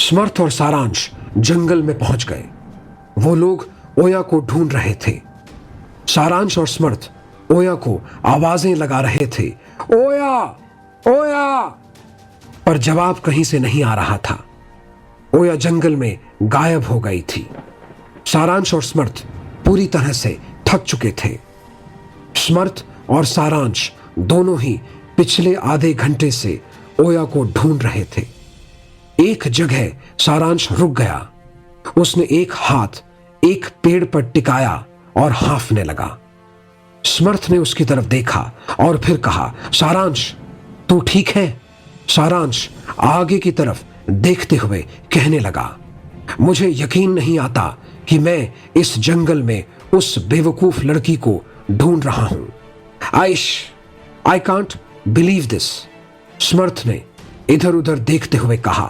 समर्थ और सारांश जंगल में पहुंच गए। वो लोग ओया को ढूंढ रहे थे। सारांश और समर्थ ओया को आवाजें लगा रहे थे, ओया ओया, पर जवाब कहीं से नहीं आ रहा था। ओया जंगल में गायब हो गई थी। सारांश और समर्थ पूरी तरह से थक चुके थे। समर्थ और सारांश दोनों ही पिछले आधे घंटे से ओया को ढूंढ रहे थे। एक जगह सारांश रुक गया। उसने एक हाथ एक पेड़ पर टिकाया और हांफने लगा। समर्थ ने उसकी तरफ देखा और फिर कहा, सारांश तू ठीक है? सारांश आगे की तरफ देखते हुए कहने लगा, मुझे यकीन नहीं आता कि मैं इस जंगल में उस बेवकूफ लड़की को ढूंढ रहा हूं। I can't believe this. Samarth ने इधर उधर देखते हुए कहा,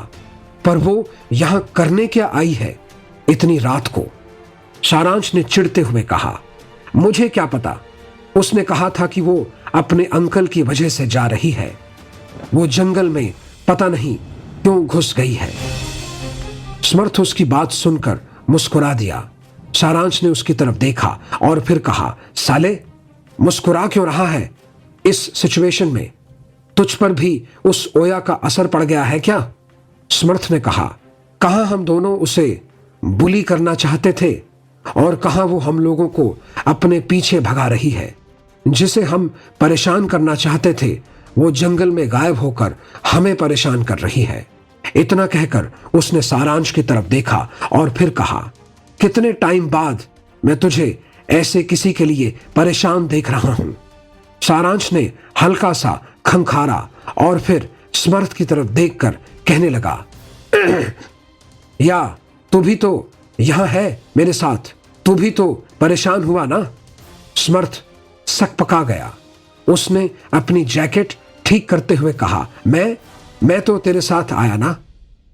पर वो यहां करने क्या आई है इतनी रात को? सारांश ने चिढ़ते हुए कहा, मुझे क्या पता। उसने कहा था कि वो अपने अंकल की वजह से जा रही है। वो जंगल में पता नहीं क्यों घुस गई है। समर्थ उसकी बात सुनकर मुस्कुरा दिया। सारांश ने उसकी तरफ देखा और फिर कहा, साले मुस्कुरा क्यों रहा है? इस सिचुएशन में तुझ पर भी उस ओया का असर पड़ गया है क्या? समर्थ ने कहा, कहां हम दोनों उसे बुली करना चाहते थे और कहां वो हम लोगों को अपने पीछे भगा रही है। जिसे हम परेशान करना चाहते थे वो जंगल में गायब होकर हमें परेशान कर रही है। इतना कहकर उसने सारांश की तरफ देखा और फिर कहा, कितने टाइम बाद मैं तुझे ऐसे किसी के लिए परेशान देख रहा हूं। सारांश ने हल्का सा खंखारा और फिर समर्थ की तरफ देखकर कहने लगा, या तू भी तो यहां है मेरे साथ, तू भी तो परेशान हुआ ना? समर्थ सकपका गया। उसने अपनी जैकेट ठीक करते हुए कहा, मैं तो तेरे साथ आया ना।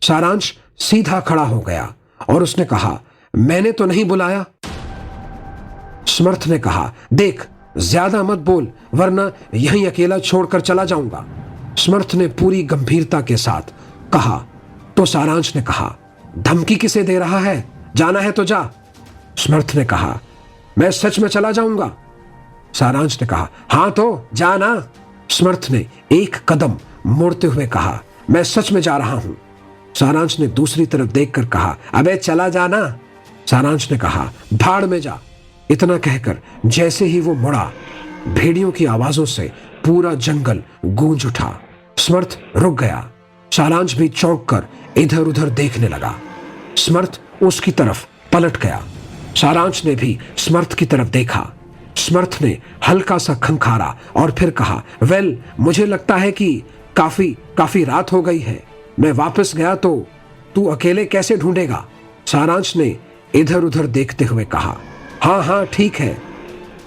सारांश सीधा खड़ा हो गया और उसने कहा, मैंने तो नहीं बुलाया। समर्थ ने कहा, देख ज्यादा मत बोल वरना यहीं अकेला छोड़कर चला जाऊंगा। समर्थ ने पूरी गंभीरता के साथ कहा। तो सारांश ने कहा, धमकी किसे दे रहा है? जाना है तो जा। समर्थ ने कहा, मैं सच में चला जाऊंगा। सारांश ने कहा, हां तो जा ना। समर्थ ने एक कदम मोड़ते हुए कहा, मैं सच में जा रहा हूं। सारांश ने दूसरी तरफ देखकर कहा, अबे चला जाना। सारांश ने कहा, भाड़ में जा। इतना कहकर जैसे ही वो मुड़ा, भेड़ियों की आवाजों से पूरा जंगल गूंज उठा। समर्थ रुक गया। सारांश भी चौंक कर इधर उधर देखने लगा। समर्थ उसकी तरफ पलट गया। सारांश ने भी समर्थ की तरफ देखा। समर्थ ने हल्का सा खंखारा और फिर कहा, वेल मुझे लगता है कि काफी रात हो गई है। मैं वापस गया तो तू अकेले कैसे ढूंढेगा? सारांश ने इधर उधर देखते हुए कहा, हाँ ठीक है,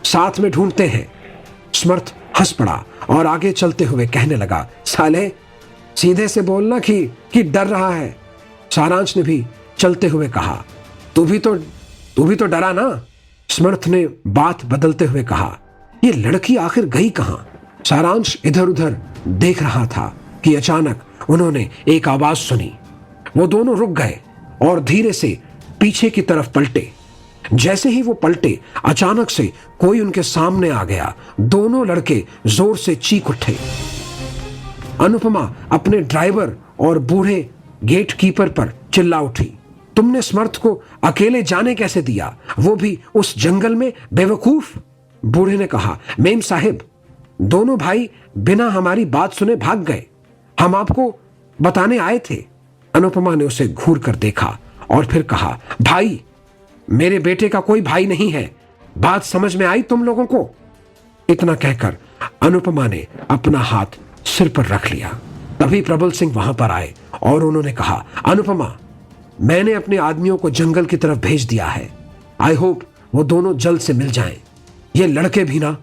साथ में ढूंढते हैं। समर्थ हंस पड़ा और आगे चलते हुए कहने लगा, साले सीधे से बोलना कि डर रहा है। सारांश ने भी चलते हुए कहा, तू भी तो डरा ना। समर्थ ने बात बदलते हुए कहा, ये लड़की आखिर गई कहां? सारांश इधर उधर देख रहा था कि अचानक उन्होंने एक आवाज सुनी। वो दोनों रुक गए और धीरे से पीछे की तरफ पलटे। जैसे ही वो पलटे, अचानक से कोई उनके सामने आ गया। दोनों लड़के जोर से चीख उठे। अनुपमा अपने ड्राइवर और बूढ़े गेट कीपर पर चिल्ला उठी, तुमने समर्थ को अकेले जाने कैसे दिया, वो भी उस जंगल में, बेवकूफ। बूढ़े ने कहा, मेम साहिब दोनों भाई बिना हमारी बात सुने भाग गए, हम आपको बताने आए थे। अनुपमा ने उसे घूर कर देखा और फिर कहा, भाई मेरे बेटे का कोई भाई नहीं है, बात समझ में आई तुम लोगों को? इतना कहकर अनुपमा ने अपना हाथ सिर पर रख लिया। तभी प्रबल सिंह वहां पर आए और उन्होंने कहा, अनुपमा मैंने अपने आदमियों को जंगल की तरफ भेज दिया है। आई होप वो दोनों जल्द से मिल जाएं। ये लड़के भी ना,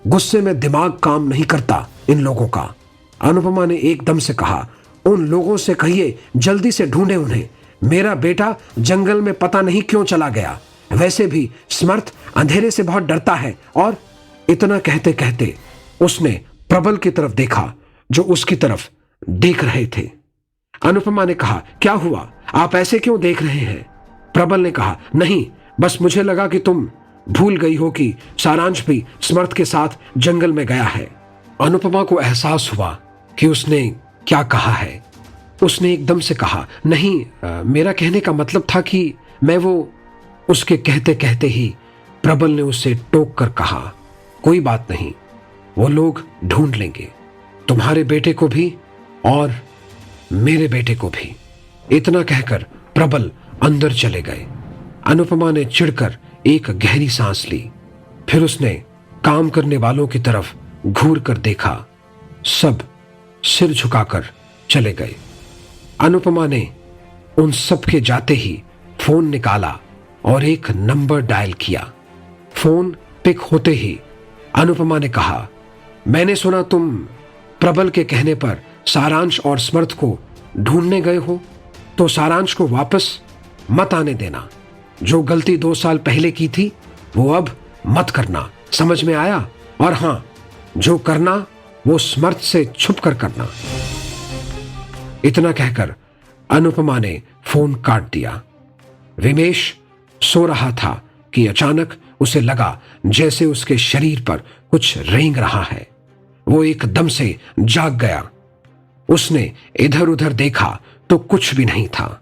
गुस्से में दिमाग काम नहीं करता इन लोगों का। अनुपमा ने एकदम से कहा, उन लोगों से कहिए जल्दी से ढूंढे उन्हें। मेरा बेटा जंगल में पता नहीं क्यों चला गया। वैसे भी समर्थ अंधेरे से बहुत डरता है। और इतना कहते कहते उसने प्रबल की तरफ देखा जो उसकी तरफ देख रहे थे। अनुपमा ने कहा, क्या हुआ? आप ऐसे क्यों देख रहे हैं? प्रबल ने कहा, नहीं, बस मुझे लगा कि तुम भूल गई हो कि सारांश भी स्मर्थ के साथ जंगल में गया है। अनुपमा को एहसास हुआ कि उसने क्या कहा है। उसने एकदम से कहा, नहीं, मेरा कहने का मतलब था कि मैं वो। उसके कहते कहते ही प्रबल ने उसे टोक कर कहा, कोई बात नहीं, वो लोग ढूंढ लेंगे, तुम्हारे बेटे को भी और मेरे बेटे को भी। इतना कहकर प्रबल अंदर चले गए। अनुपमा ने चिढ़कर एक गहरी सांस ली। फिर उसने काम करने वालों की तरफ घूर कर देखा। सब सिर झुकाकर चले गए। अनुपमा ने उन सब के जाते ही फोन निकाला और एक नंबर डायल किया। फोन पिक होते ही अनुपमा ने कहा, मैंने सुना तुम प्रबल के कहने पर सारांश और स्मर्थ को ढूंढने गए हो, तो सारांश को वापस मत आने देना। जो गलती 2 साल पहले की थी वो अब मत करना, समझ में आया? और हां, जो करना वो स्मर्थ से छुप कर करना। इतना कहकर अनुपमा ने फोन काट दिया। विमेश सो रहा था कि अचानक उसे लगा जैसे उसके शरीर पर कुछ रेंग रहा है। वो एकदम से जाग गया। उसने इधर उधर देखा तो कुछ भी नहीं था।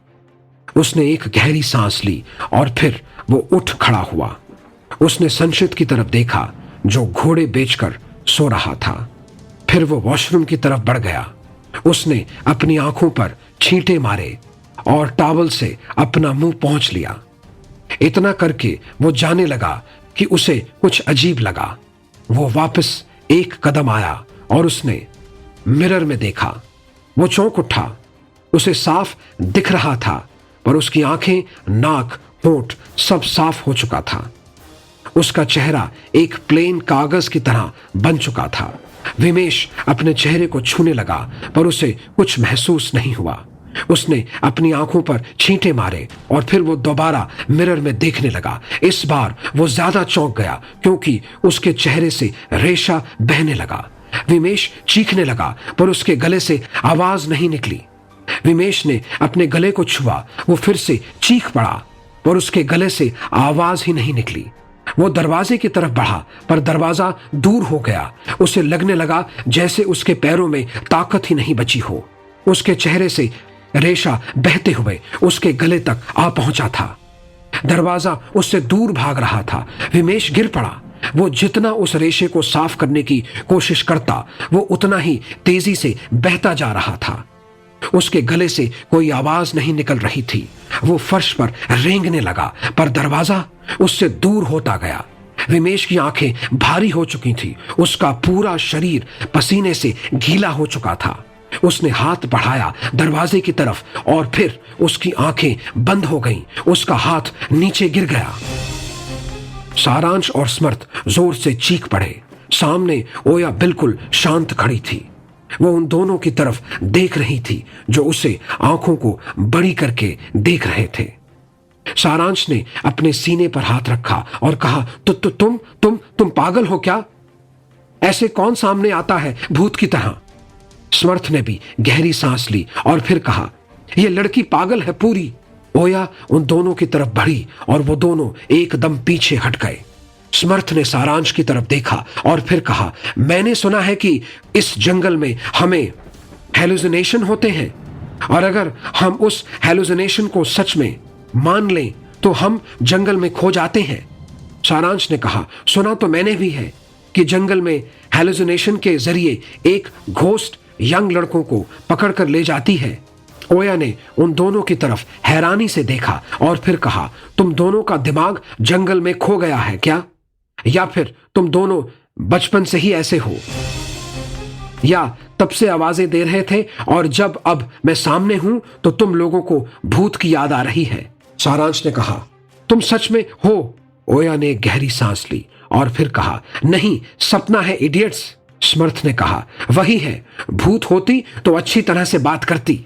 उसने एक गहरी सांस ली और फिर वो उठ खड़ा हुआ। उसने संचित की तरफ देखा जो घोड़े बेचकर सो रहा था। फिर वो वॉशरूम की तरफ बढ़ गया। उसने अपनी आंखों पर छींटे मारे और टॉवल से अपना मुंह पोंछ लिया। इतना करके वो जाने लगा कि उसे कुछ अजीब लगा। वो वापस एक कदम आया और उसने मिरर में देखा। वो चौंक उठा। उसे साफ दिख रहा था, पर उसकी आंखें, नाक, होंठ सब साफ हो चुका था। उसका चेहरा एक प्लेन कागज की तरह बन चुका था। विमेश अपने चेहरे को छूने लगा, पर उसे कुछ महसूस नहीं हुआ। उसने अपनी आंखों पर छींटे मारे और फिर वो दोबारा मिरर में देखने लगा। इस बार वो ज्यादा चौंक गया क्योंकि उसके चेहरे से रेशा बहने लगा। विमेश चीखने लगा, पर उसके गले से आवाज नहीं निकली। विमेश ने अपने गले को छुआ। वो फिर से चीख पड़ा, पर उसके गले से आवाज ही नहीं निकली। वो दरवाजे की तरफ बढ़ा, पर दरवाजा दूर हो गया। उसे लगने लगा जैसे उसके पैरों में ताकत ही नहीं बची हो। उसके चेहरे से रेशा बहते हुए उसके गले तक आ पहुंचा था। दरवाजा उससे दूर भाग रहा था। विमेश गिर पड़ा। वो जितना उस रेशे को साफ करने की कोशिश करता, वो उतना ही तेजी से बहता जा रहा था। उसके गले से कोई आवाज नहीं निकल रही थी। वो फर्श पर रेंगने लगा, पर दरवाजा उससे दूर होता गया। विमेश की आंखें भारी हो चुकी थी। उसका पूरा शरीर पसीने से गीला हो चुका था। उसने हाथ बढ़ाया दरवाजे की तरफ और फिर उसकी आंखें बंद हो गईं। उसका हाथ नीचे गिर गया। सारांश और स्मर्थ जोर से चीख पड़े। सामने ओया बिल्कुल शांत खड़ी थी। वो उन दोनों की तरफ देख रही थी जो उसे आंखों को बड़ी करके देख रहे थे। सारांश ने अपने सीने पर हाथ रखा और कहा, तुम पागल हो क्या? ऐसे कौन सामने आता है भूत की तरह? स्मर्थ ने भी गहरी सांस ली और फिर कहा, यह लड़की पागल है पूरी। ओया उन दोनों की तरफ बढ़ी और वो दोनों एकदम पीछे हट गए। स्मर्थ ने सारांश की तरफ देखा और फिर कहा, मैंने सुना है कि इस जंगल में हमें हेलुसिनेशन होते हैं, और अगर हम उस हेलुसिनेशन को सच में मान लें तो हम जंगल में खो जाते हैं। सारांश ने कहा, सुना तो मैंने भी है कि जंगल में हेलुसिनेशन के जरिए एक घोस्ट यंग लड़कों को पकड़कर ले जाती है। ओया ने उन दोनों की तरफ हैरानी से देखा और फिर कहा, तुम दोनों का दिमाग जंगल में खो गया है क्या? या फिर तुम दोनों बचपन से ही ऐसे हो, या तब से आवाजें दे रहे थे और जब अब मैं सामने हूं तो तुम लोगों को भूत की याद आ रही है? सारांश ने कहा, तुम सच में हो? ओया ने गहरी सांस ली और फिर कहा, नहीं, सपना है इडियट्स। स्मर्थ ने कहा, वही है, भूत होती तो अच्छी तरह से बात करती।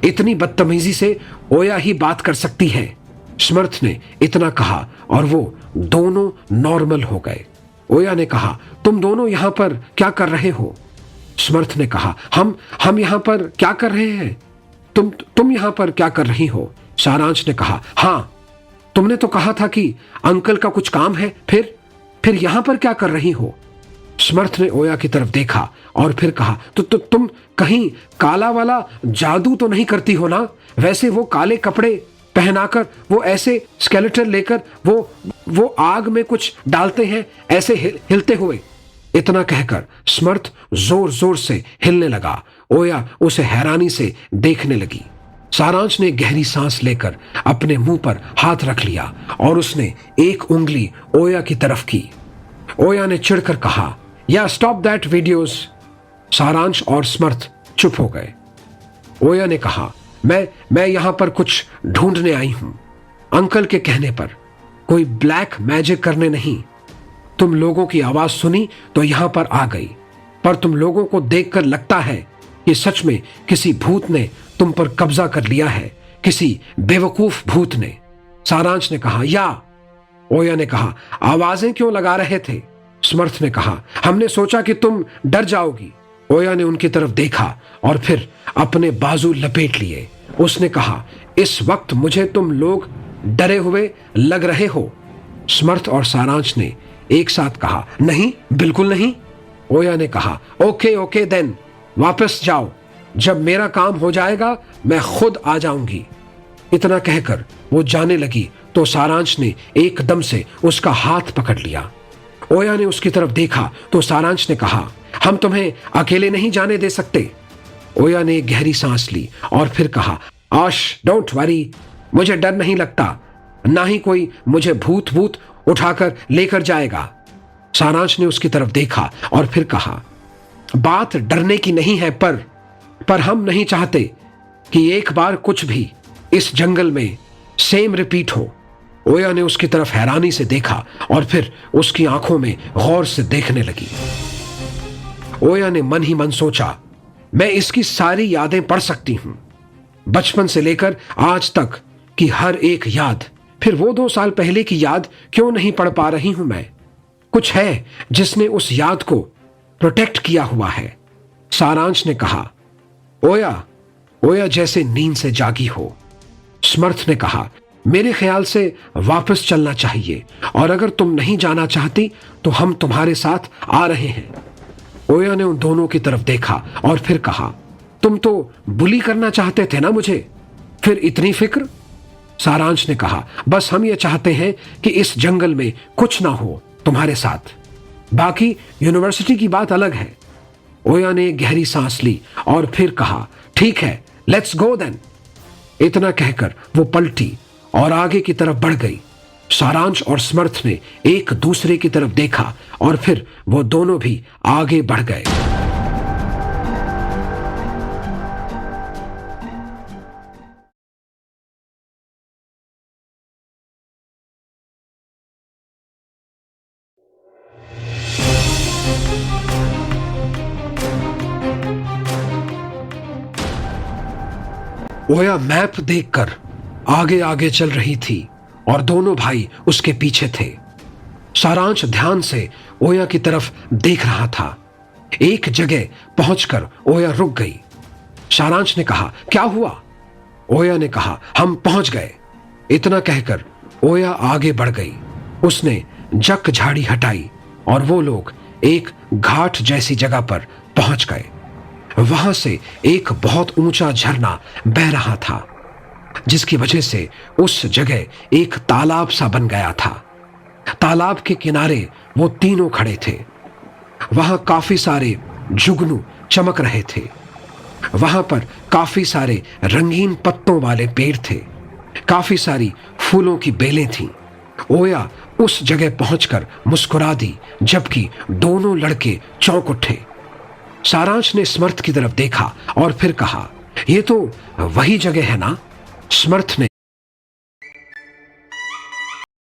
इतनी बदतमीजी से ओया ही बात कर सकती है। स्मर्थ ने इतना कहा और वो दोनों नॉर्मल हो गए। ओया ने कहा, तुम दोनों यहां पर क्या कर रहे हो? स्मर्थ ने कहा, हम यहां पर क्या कर रहे हैं? तुम यहां पर क्या कर रही हो? सारांश ने कहा, हां, तुमने तो कहा था कि अंकल का कुछ काम है, फिर यहां पर क्या कर रही हो? समर्थ ने ओया की तरफ देखा और फिर कहा, तो तुम कहीं काला वाला जादू तो नहीं करती हो ना? वैसे वो काले कपड़े पहनाकर, वो ऐसे स्केलेटन लेकर वो आग में कुछ डालते हैं ऐसे हिलते हुए। इतना कहकर समर्थ जोर जोर से हिलने लगा। ओया उसे हैरानी से देखने लगी। सारांश ने गहरी सांस लेकर अपने मुंह पर हाथ रख लिया और उसने एक उंगली ओया की तरफ की। ओया ने चिढ़कर कहा, या स्टॉप दैट वीडियोस। सारांश और समर्थ चुप हो गए। ओया ने कहा, मैं यहां पर कुछ ढूंढने आई हूं, अंकल के कहने पर, कोई ब्लैक मैजिक करने नहीं। तुम लोगों की आवाज सुनी तो यहां पर आ गई, पर तुम लोगों को देखकर लगता है कि सच में किसी भूत ने तुम पर कब्जा कर लिया है, किसी बेवकूफ भूत ने। सारांश ने कहा, या। ओया ने कहा, आवाजें क्यों लगा रहे थे? समर्थ ने कहा, हमने सोचा कि तुम डर जाओगी। ओया ने उनकी तरफ देखा और फिर अपने बाजू लपेट लिए। उसने कहा, इस वक्त मुझे तुम लोग डरे हुए लग रहे हो। समर्थ और सारांश ने एक साथ कहा, नहीं, बिल्कुल नहीं। ओया ने कहा, ओके देन, वापस जाओ। जब मेरा काम हो जाएगा मैं खुद आ जाऊंगी। इतना कहकर वो जाने लगी तो सारांश ने एकदम से उसका हाथ पकड़ लिया। ओया ने उसकी तरफ देखा तो सारांश ने कहा, हम तुम्हें अकेले नहीं जाने दे सकते। ओया ने गहरी सांस ली और फिर कहा, आश, डोंट वरी, मुझे डर नहीं लगता, ना ही कोई मुझे भूत उठाकर लेकर जाएगा। सारांश ने उसकी तरफ देखा और फिर कहा, बात डरने की नहीं है, पर हम नहीं चाहते कि एक बार कुछ भी इस जंगल में सेम रिपीट हो। ओया ने उसकी तरफ हैरानी से देखा और फिर उसकी आंखों में गौर से देखने लगी। ओया ने मन ही मन सोचा, मैं इसकी सारी यादें पढ़ सकती हूं, बचपन से लेकर आज तक की हर एक याद। फिर वो 2 साल पहले की याद क्यों नहीं पढ़ पा रही हूं मैं? कुछ है जिसने उस याद को प्रोटेक्ट किया हुआ है। सारांश ने कहा, ओया जैसे नींद से जागी हो। समर्थ ने कहा, मेरे ख्याल से वापस चलना चाहिए, और अगर तुम नहीं जाना चाहती तो हम तुम्हारे साथ आ रहे हैं। ओया ने उन दोनों की तरफ देखा और फिर कहा, तुम तो बुली करना चाहते थे ना मुझे, फिर इतनी फिक्र? सारांश ने कहा, बस हम ये चाहते हैं कि इस जंगल में कुछ ना हो तुम्हारे साथ, बाकी यूनिवर्सिटी की बात अलग है। ओया ने गहरी सांस ली और फिर कहा, ठीक है, लेट्स गो देन। इतना कहकर वो पलटी और आगे की तरफ बढ़ गई। सारांश और समर्थ ने एक दूसरे की तरफ देखा और फिर वो दोनों भी आगे बढ़ गए। ओया मैप देखकर आगे आगे चल रही थी और दोनों भाई उसके पीछे थे। सारांश ध्यान से ओया की तरफ देख रहा था। एक जगह पहुंचकर ओया रुक गई। सारांश ने कहा, क्या हुआ? ओया ने कहा, हम पहुंच गए। इतना कहकर ओया आगे बढ़ गई। उसने जक झाड़ी हटाई और वो लोग एक घाट जैसी जगह पर पहुंच गए। वहां से एक बहुत ऊंचा झरना बह रहा था, जिसकी वजह से उस जगह एक तालाब सा बन गया था। तालाब के किनारे वो तीनों खड़े थे। वहां काफी सारे जुगनू चमक रहे थे। वहां पर काफी सारे रंगीन पत्तों वाले पेड़ थे। काफी सारी फूलों की बेलें थीं। ओया उस जगह पहुंचकर मुस्कुरा दी, जबकि दोनों लड़के चौंक उठे। सारांश ने समर्थ की तरफ देखा और फिर कहा, यह तो वही जगह है ना? समर्थ ने